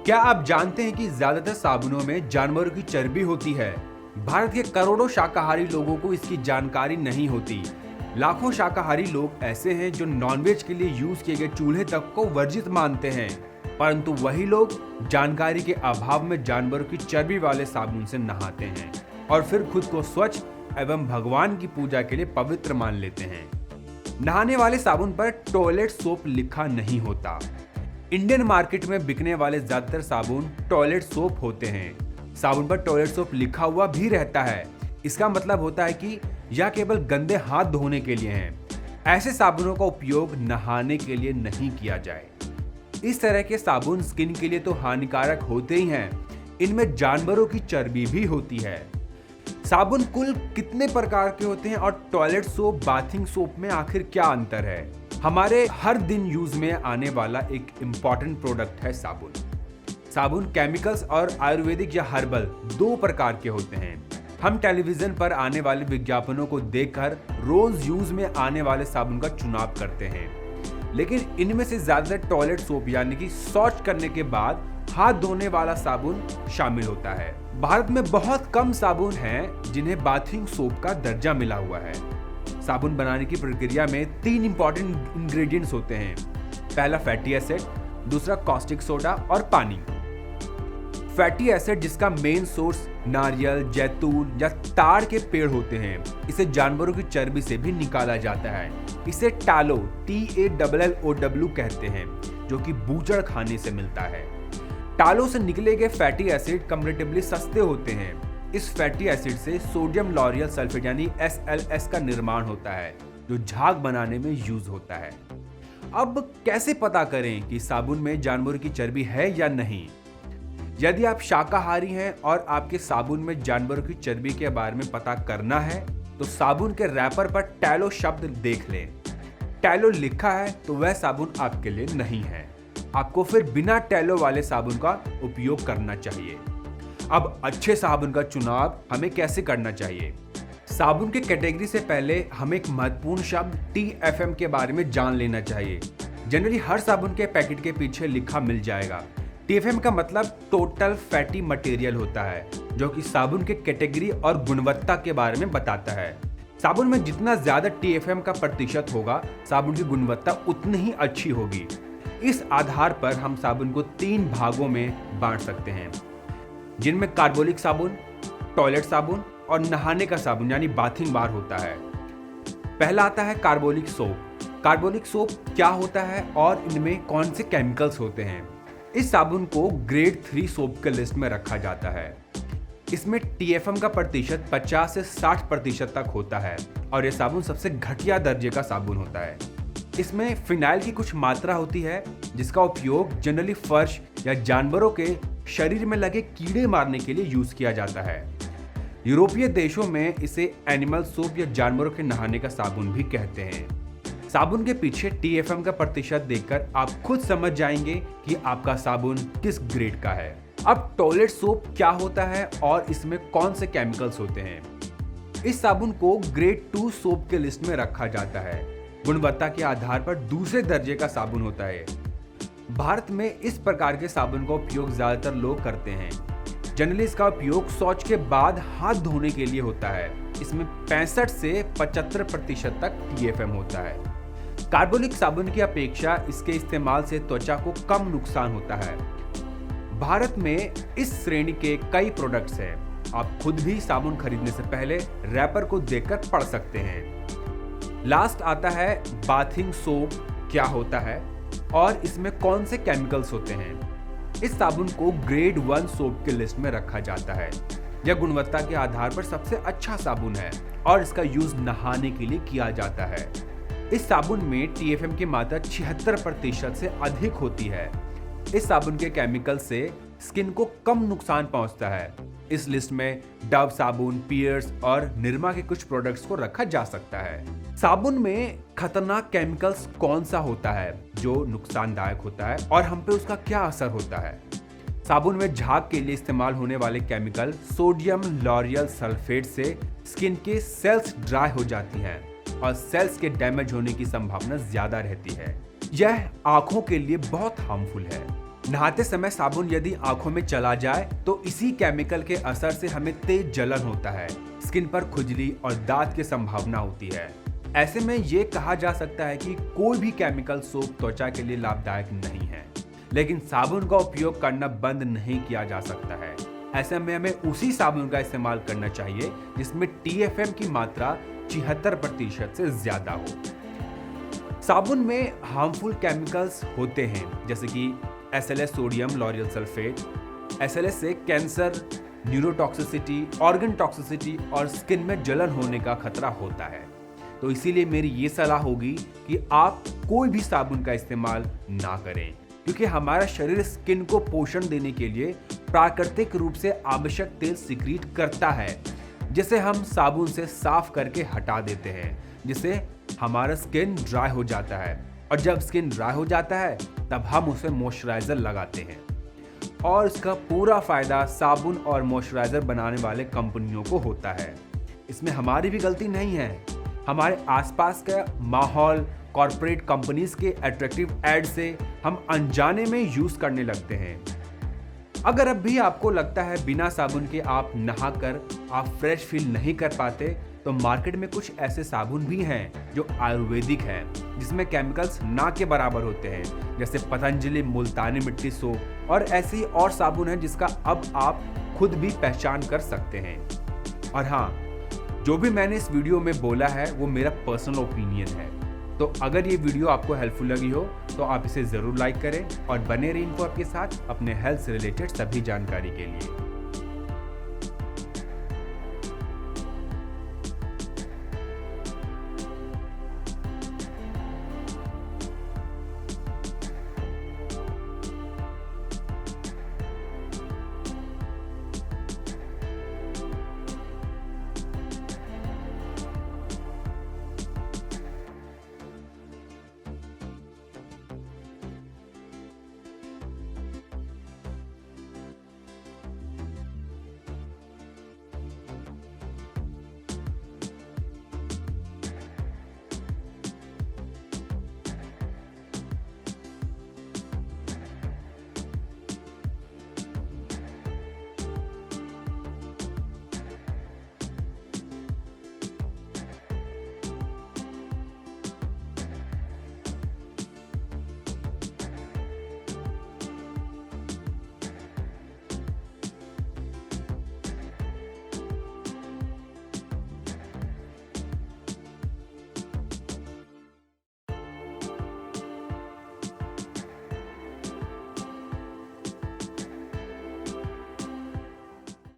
क्या आप जानते हैं कि ज्यादातर साबुनों में जानवरों की चर्बी होती है? भारत के करोड़ों शाकाहारी लोगों को इसकी जानकारी नहीं होती। लाखों शाकाहारी लोग ऐसे हैं जो नॉनवेज के लिए यूज किए गए चूल्हे तक को वर्जित मानते हैं, परंतु वही लोग जानकारी के अभाव में जानवरों की चर्बी वाले साबुन से नहाते हैं और फिर खुद को स्वच्छ एवं भगवान की पूजा के लिए पवित्र मान लेते हैं। नहाने वाले साबुन पर टॉयलेट सोप लिखा नहीं होता। इंडियन मार्केट में बिकने वाले ज्यादातर साबुन टॉयलेट सोप होते हैं। साबुन पर टॉयलेट सोप लिखा हुआ भी रहता है। इसका मतलब होता है कि यह केवल गंदे हाथ धोने के लिए हैं। ऐसे साबुनों का उपयोग नहाने के लिए नहीं किया जाए। इस तरह के साबुन स्किन के लिए तो हानिकारक होते ही हैं, इनमें जानवरों की चर्बी भी होती है। साबुन कुल कितने प्रकार के होते हैं और टॉयलेट सोप बाथिंग सोप में आखिर क्या अंतर है? हमारे हर दिन यूज में आने वाला एक इम्पॉर्टेंट प्रोडक्ट है साबुन। साबुन केमिकल्स और आयुर्वेदिक या हर्बल दो प्रकार के होते हैं। हम टेलीविजन पर आने वाले विज्ञापनों को देखकर रोज यूज में आने वाले साबुन का चुनाव करते हैं, लेकिन इनमें से ज्यादातर टॉयलेट सोप यानी कि शौच करने के बाद हाथ धोने वाला साबुन शामिल होता है। भारत में बहुत कम साबुन हैं जिन्हें बाथिंग सोप का दर्जा मिला हुआ है। साबुन बनाने की प्रक्रिया में 3 इंपॉर्टेंट इंग्रेडिएंट्स होते हैं। पहला फैटी एसिड, दूसरा कॉस्टिक सोडा और पानी। फैटी एसिड जिसका मेन सोर्स नारियल, जैतून या ताड़ के पेड़ होते हैं, इसे जानवरों की चर्बी से भी निकाला जाता है। इसे टालो TALLOW कहते हैं, जो कि बूचड़ खाने से मिलता है। टालो से निकले गए फैटी एसिड कंपैरेटिवली सस्ते होते हैं। इस फैटी एसिड से सोडियम लॉरियल सल्फेट यानी SLS का निर्माण होता है, जो झाग बनाने में यूज होता है। अब कैसे पता करें कि साबुन में जानवरों की चर्बी है या नहीं? यदि आप शाकाहारी हैं और आपके साबुन में जानवरों की चर्बी के बारे में पता करना है, तो साबुन के रैपर पर टैलो शब्द देख लें। टैलो लिखा है तो वह साबुन आपके लिए नहीं है। आपको फिर बिना टैलो वाले साबुन का उपयोग करना चाहिए। अब अच्छे साबुन का चुनाव हमें कैसे करना चाहिए? साबुन के कैटेगरी से पहले हमें एक महत्वपूर्ण शब्द TFM के बारे में जान लेना चाहिए। जनरली हर साबुन के पैकेट के पीछे लिखा मिल जाएगा। TFM का मतलब टोटल फैटी मटेरियल होता है, जो कि साबुन के कैटेगरी और गुणवत्ता के बारे में बताता है। साबुन में जितना ज्यादा TFM का प्रतिशत होगा, साबुन की गुणवत्ता उतनी ही अच्छी होगी। इस आधार पर हम साबुन को 3 भागों में बांट सकते हैं, जिनमें कार्बोलिक साबुन, टॉयलेट साबुन और नहाने का साबुन यानी बाथिंग बार होता है। पहला आता है कार्बोलिक सोप। कार्बोलिक सोप क्या होता है और इनमें कौन से केमिकल्स होते हैं? इस साबुन को ग्रेड 3 सोप के लिस्ट में रखा जाता है। इसमें TFM का प्रतिशत 50 से 60% तक होता है और यह साबुन सबसे घटिया दर्जे का साबुन होता है। इसमें फिनाइल की कुछ मात्रा होती है, जिसका उपयोग जनरली फर्श या जानवरों के शरीर में लगे कीड़े मारने के लिए यूज किया जाता है। यूरोपीय देशों में इसे एनिमल सोप या जानवरों के नहाने का साबुन भी कहते हैं। साबुन के पीछे TFM का प्रतिशत देखकर आप खुद समझ जाएंगे कि आपका साबुन किस ग्रेड का है। अब टॉयलेट सोप क्या होता है और इसमें कौन से केमिकल्स होते हैं? इस साबुन को ग्रेड 2 सोप के लिस्ट में रखा जाता है। गुणवत्ता के आधार पर दूसरे दर्जे का साबुन होता है। भारत में इस प्रकार के साबुन का उपयोग ज्यादातर लोग करते हैं। जनरली इसका उपयोग शौच के बाद हाथ धोने के लिए होता है। इसमें 65 से 75% तक TFM होता है। कार्बोलिक साबुन की अपेक्षा इसके इस्तेमाल से त्वचा को कम नुकसान होता है। भारत में इस श्रेणी के कई प्रोडक्ट्स हैं। आप खुद भी साबुन खरीदने से पहले रैपर को देखकर पढ़ सकते हैं। लास्ट आता है बाथिंग सोप क्या होता है और इसमें कौन से केमिकल्स होते हैं। इस साबुन को ग्रेड 1 सोप के लिस्ट में रखा जाता है। यह गुणवत्ता के आधार पर सबसे अच्छा साबुन है और इसका यूज नहाने के लिए किया जाता है। इस साबुन में TFM की मात्रा 76% से अधिक होती है। इस साबुन के केमिकल से स्किन को कम नुकसान पहुंचता है। इस लिस्ट में डव साबुन, पियर्स और निरमा के कुछ प्रोडक्ट्स को रखा जा सकता है। साबुन में खतरनाक केमिकल्स कौन सा होता है जो नुकसानदायक होता है और हम पे उसका क्या असर होता है? साबुन में झाग के लिए इस्तेमाल होने वाले केमिकल सोडियम लॉरियल सल्फेट से स्किन के सेल्स ड्राई हो जाती हैं और सेल्स के डैमेज होने की संभावना ज्यादा रहती है। यह आंखों के लिए बहुत हार्मफुल है। नहाते समय साबुन यदि आंखों में चला जाए तो इसी केमिकल के असर से हमें तेज जलन होता है, स्किन पर खुजली और दाद की संभावना होती है। ऐसे में ये कहा जा सकता है कि कोई भी केमिकल सोप त्वचा के लिए लाभदायक नहीं है, लेकिन साबुन का उपयोग करना बंद नहीं किया जा सकता है। ऐसे में हमें उसी साबुन का इस्तेमाल करना चाहिए जिसमें TFM की मात्रा 76% से ज्यादा हो। साबुन में हार्मफुल केमिकल्स होते हैं जैसे कि SLS sodium L'Oréal sulphate. SLS से कैंसर, न्यूरोटॉक्सिसिटी, ऑर्गन टॉक्सिसिटी और स्किन में जलन होने का खतरा होता है। तो इसीलिए मेरी ये सलाह होगी कि आप कोई भी साबुन का इस्तेमाल ना करें, क्योंकि हमारा शरीर स्किन को पोषण देने के लिए प्राकृतिक रूप से आवश्यक तेल सिक्रीट करता है, जिसे हम साबुन से साफ करके हटा देते हैं, जिससे हमारा स्किन ड्राई हो जाता है। और जब स्किन ड्राई हो जाता है तब हम उसे मॉइस्चराइजर लगाते हैं, और इसका पूरा फायदा साबुन और मॉइस्चराइजर बनाने वाले कंपनियों को होता है। इसमें हमारी भी गलती नहीं है, हमारे आसपास का माहौल, कॉर्पोरेट कंपनीज के अट्रैक्टिव एड से हम अनजाने में यूज करने लगते हैं। अगर अब भी आपको लगता है बिना साबुन के आप नहाकर आप फ्रेश फील नहीं कर पाते, तो मार्केट में कुछ ऐसे साबुन भी हैं जो आयुर्वेदिक हैं, जिसमें केमिकल्स ना के बराबर होते हैं, जैसे पतंजलि मुल्तानी मिट्टी सोप और ऐसी और साबुन है जिसका अब आप खुद भी पहचान कर सकते हैं। और हाँ, जो भी मैंने इस वीडियो में बोला है वो मेरा पर्सनल ओपिनियन है। तो अगर ये वीडियो आपको हेल्पफुल लगी हो तो आप इसे ज़रूर लाइक करें और बने रहें इनको आपके साथ अपने हेल्थ से रिलेटेड सभी जानकारी के लिए।